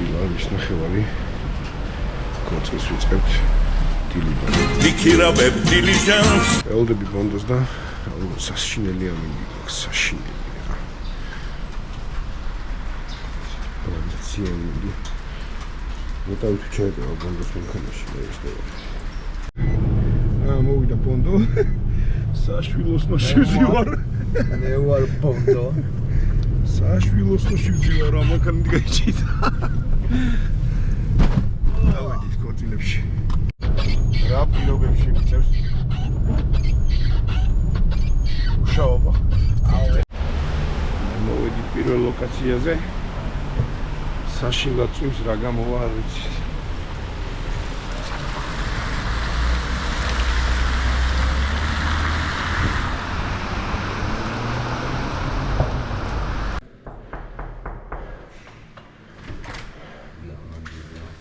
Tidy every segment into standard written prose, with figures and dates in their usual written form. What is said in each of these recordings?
დილავის ნახევარი კოწის ვიწყებთ დილიდან. ვიქირავებ დილიჟანს. ელოდები ბონდოს და საშინელია მინდა საშინელი რა. ტრადიციული. მოტავით ჩაეკევა ბონდოს მანქანაში და ეს და. მოვიდა ბონდო. საშვილოს ნოშივი ვარ. მე ვარ ბონდო. საშვილოს ნოშივი ვარ, ამაკანი გაიჭიდა. დავედით კორტილებში. რა პირობებში მიწევს? უშაობა. მოვედით პირველ ლოკაციაზე. საშილად წვიმს რა გამოვა არ ვიცი.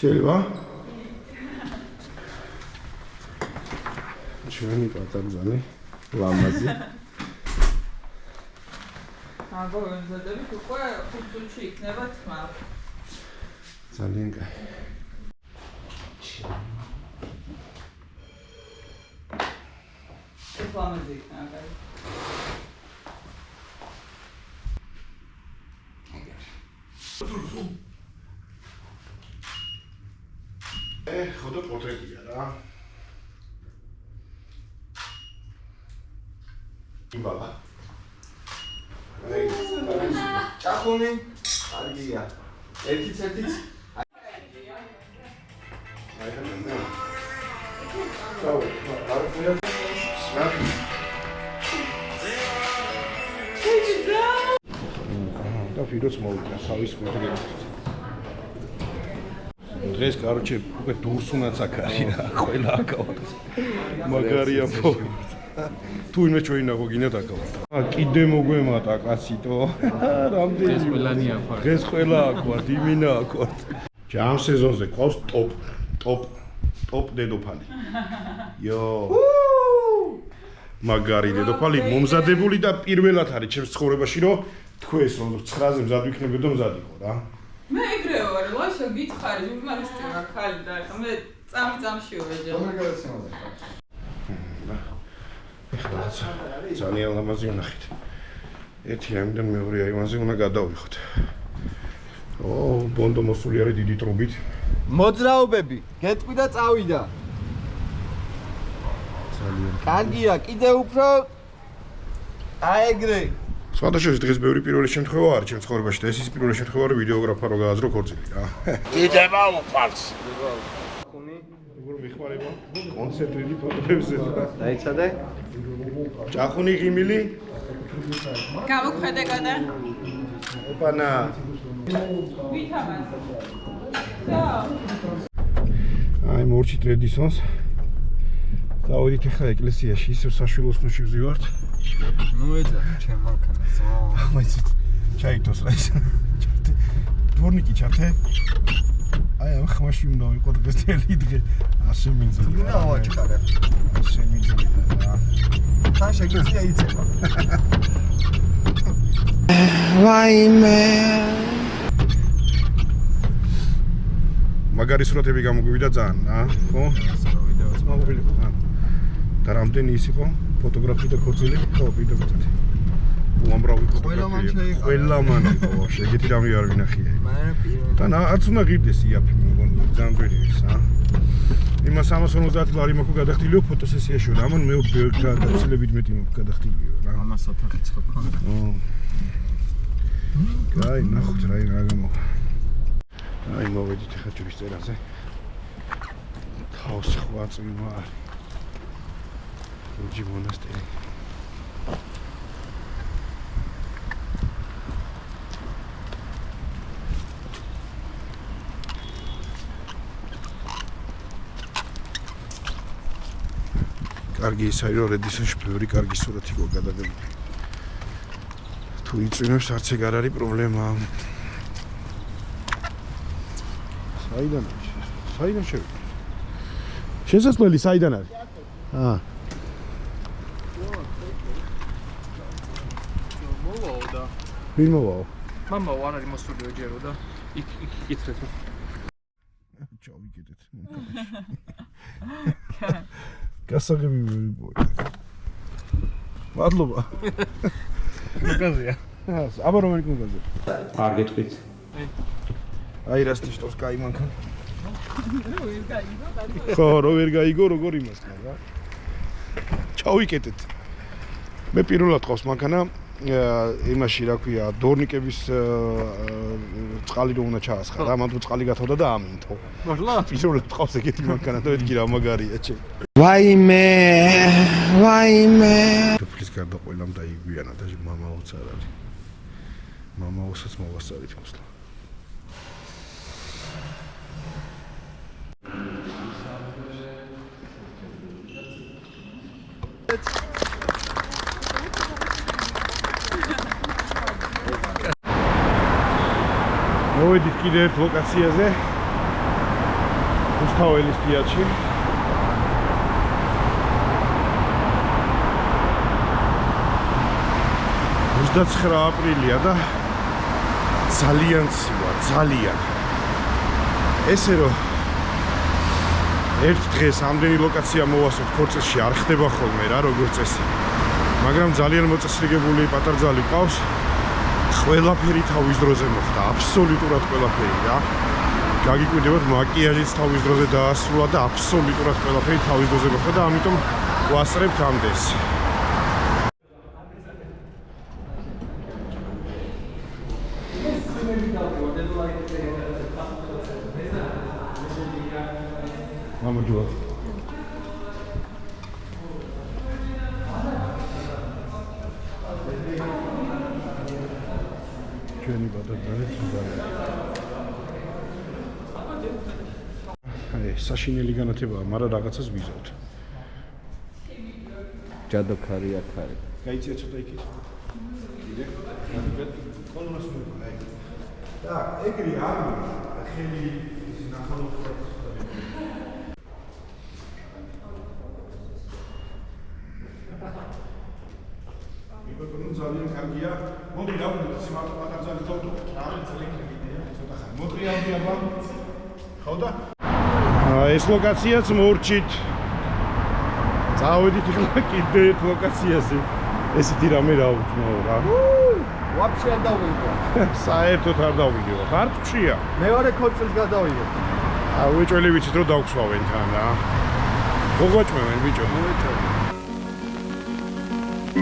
შეიძლება? ჩვენი პატარძანი ლამაზი. აგო ვენზადები უკვე 5 წუთში იქნება თმა. ძალიან კაი. ეს ლამაზი იქნება, კაი. ხოდა პორტრეტია რა. იმბალა. ჭახუნი, კარგია. ერთიც. და ვიროც მოვიდა ხავის მოდრე. დღეს კაროჩე უკვე დურს უნდაც აქ არის რა, ყველა აკავად. მაგარია ფო. თუ იმე ჩვენაგო გინდათ აკავად. კიდე მოგვემატა კაციტო. რამდენი ეს ყველანი აქ ვარ. დღეს ყველა აქ ვარ, იმინა აქ ვარ. ჯამ სეზონზე ყავს ტოპ დედოფალი. იო. მაგარი დედოფალი მომზადებული და პირველად არის ჩემს ცხოვრებაში რომ თქვენს რომ 9-ზე მზად ვიქნებოდო მზად იყო რა. მე ეგრევე ვარ, ლაშა გითხარი, ჟურნალისტი ვარ, ხალი და ახლა მე წამში ვეჯა. ძალიან ლამაზი ვნახეთ. ერთი აიმიდან მეორე აიმანზე უნდა გადავიხოთ. ბონდო მოსული არის დიდი ტრუბით. მოძრაობები, გეტყვი და წავიდა. ძალიან. კარგია, კიდე უფრო აეგრე. სხვადასხვა დღეს ბევრი პირველი შემთხვევა არის ჩემს ცხოვრებაში და ეს ის პირველი შემთხვევა რომ ვიდეოგრაფა რო გააზრო ქორწილი რა. დიდება უყვარს. როგორ მიხმარება? კონცენტრირდი ფოტოებზე. დაიცადე? ჭახუნი ღიმილი? გამოგხედე გადა. ოპანა. ვითამან. აი მორჩი ტრედისონს. დავიდით ახლა ეკლესიაში ისევ საშვილოს ნუში ვზივართ. ნუ ეძა, ჩემ მანქანას. მაიცით. ჩაიტოს რა ის. ჩართე. დვორნიკი ჩართე. აი ამ ხმაში უნდა ვიყო დღესელი დღე. ასე მინძელი. უნდა ავაჩქარე. ასე მინძელი რა. თან შეგიძლია იცება. ვაიმე. მაგარი სურათები გამოგვივიდა ძალიან რა, ხო? ვიდეოს მოვიდეთ რა. და რამდენი ის იყო? ფოტოგრაფი და ქორწილი? ხო, ვიდეო ვიწეთ. უამრავი ფოტოგრაფია. ყველა მან იყო ვაფშე, ეგეთი რამე არ ვინახია. და არც უნდა ღირდეს იაფი მოგონი, ძალიან ძვირი ის, ა. იმას 350 ლარი მაქვს გადახდილი ფოტოსესიაში, რამან მე გაცილებით მეტი მაქვს გადახდილი რა. ამას ოთახიც ხო ქონდა. კაი, ნახოთ რა გამოვა. აი მოვედით ახლა ჯვრის წერაზე. თავს ხვა წვიმა არის. ლურჯი მონასტერი. კარგი ის არის რომ რედისონში ბევრი კარგი სურათი გო გადადებული. თუ იწვიმებს არც ეგ არ არის პრობლემა. საიდან შევიდე? შესასვლელი საიდან არის? მოვაო და ვინ მოვაო? მამა არ არის მოსულიო ჯერო და იქ კითხეთ. ჩავიკეთეთ. გასაღები ვიბოი. მადლობა. მოგაზია. აბა რომელი მოგაზია? არ გეტყვით. აი რა სტიშტოს კაი მანქან. ხო, რო ვერ გაიგო, როგორ იმასთან რა. ჩავიკეთეთ. მე პირველად ყავს მანქანა იმაში რა ქვია, დორნიკების წყალი რო უნდა ჩაასხა რა, მანდ წყალი გათავდა და ამინთო. მართლა? პირველად ყავს ეგეთი მანქანა და მეთქი რა მაგარია ჩე. ვაიმე. ფლის გარდა ყველამ დაიგვიანა და მამაოც არ არის. მამაოსაც მოვასწარით მოსლა. მოვედით კიდე ერთ ლოკაციაზე რუსთაველის თეატრში. aprili აპრილია და ძალიან ცივა, ძალიან. ესე რომ ერთ დღეს ამდენი ლოკაცია მოვასწროთ ქორწილში არ ხდება ხოლმე რა, როგორც წესი. მაგრამ ძალიან მოწესრიგებული პატარძალი ყავს. ყველაფერი თავის დროზე მოხდა, აბსოლუტურად ყველაფერი რა. გაგიკვირდებათ მაკიაჟიც თავის დროზე დაასრულა და აბსოლუტურად ყველაფერი თავის დროზე მოხდა და ამიტომ ვასწრებთ ამდენს. გამარჯობა. ჩვენი პატარძალი სუზარია. აი, საშინელი განათებაა, მაგრამ რაღაცას ვიზავთ. ჯადოქარი აქ არის. გაიწია ცოტა იქით. კიდე? კოლონას მოიყვა. და ეგრე არის, ხელი ის ნახალოხდა. ძალიან კარგია. მოდი დავიდეთ სიმართლე პატარძალი დავდოთ. რა არის ძალიან კარგია. ცოტა ხანი. მოტრიალდი აბა. ხო და? ეს ლოკაციაც მორჩით. წავედით ახლა კიდე ერთ ლოკაციაზე. ესეთი რამე რა ვთნაო რა. ვაფშე არ დავიგო. საერთოდ არ დავიგო. ხარწშია. მეორე ქორწილს გადავიღე. უეჭველი ვიცით რომ დავხსვავენ თან რა. მოგვაჭმევენ ბიჭო.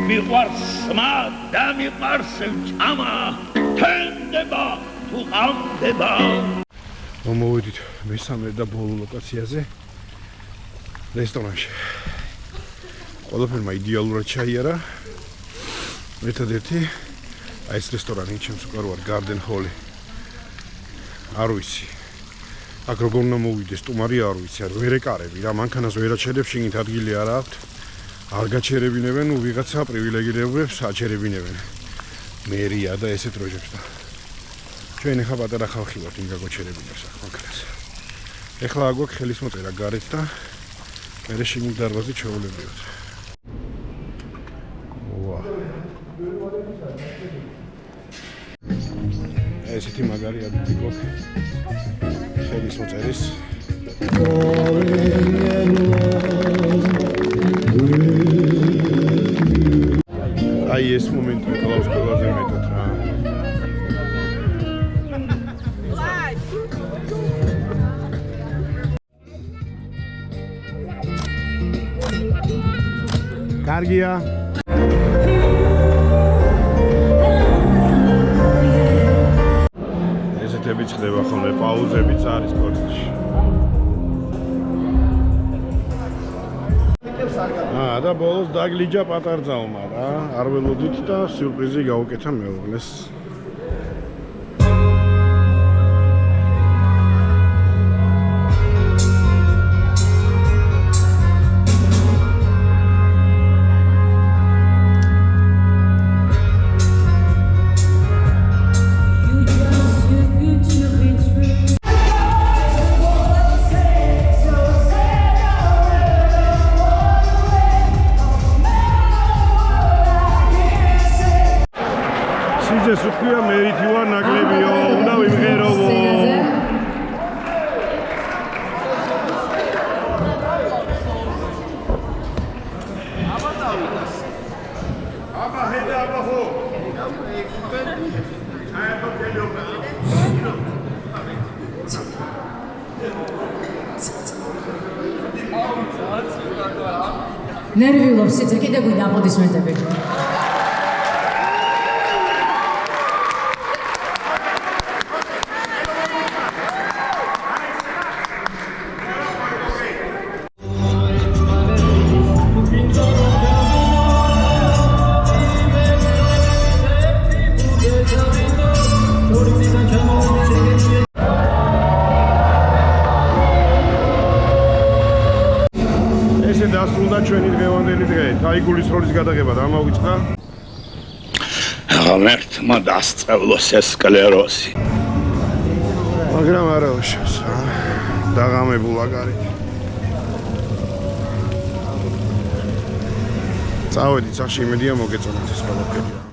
მიყვარს სმა და მიყვარს ჭამა თენდება თუ ყამდება. მოვედით მესამე და ბოლო ლოკაციაზე რესტორანში. ყველაფერმა იდეალურად ჩაიარა. ერთადერთი აი ეს რესტორანი ჩემს უყარვარ Garden Hall. არ ვიცი. აქ როგორ უნდა მოვიდე სტუმარი არ ვიცი, არ ვერ ეკარები რა, მანქანას ვერ აჩერებს, შიგნით ადგილი არ აქვს. არ გაჩერებინებენ, ვიღაცა პრივილეგირებებს აჩერებინებენ. მერია და ესეთ დროშებს და ჩვენ ახლა პატარა ხალხი ვართ, იმ გაგოჩერებინებს ახ მანქანას. ეხლა აგვაქვს ხელის მოწერა გარეთ და მერე შიგნით დარბაზით შეულებრივად. ვა. ესეთი მაგარი ადგილი გვაქვს. ხელის მოწერის. აი ეს მომენტი მკლავს ყველაზე მეტად რა. კარგია. ესეთები ხდება ხოლმე პაუზებიც არის კორცში. და ბოლოს დაგლიჯა პატარძალმა რა. არ ველოდით და სიურპრიზი გავუკეთა მეუღლეს. ეს ნერვიულობს სიცი, კიდე გვინდა აპლოდისმენტები. ესე დასრულდა ჩვენი დღევანდელი დღე. თაიგულის როლის გადაღება დამოვიწყდა. ღმერთმა დასწავლოს ეს სკლეროზი. მაგრამ არა უშავს, დაღამებულა გარეთ. წავედით სახში, იმედია მოგეწონათ ეს ყველაფერი.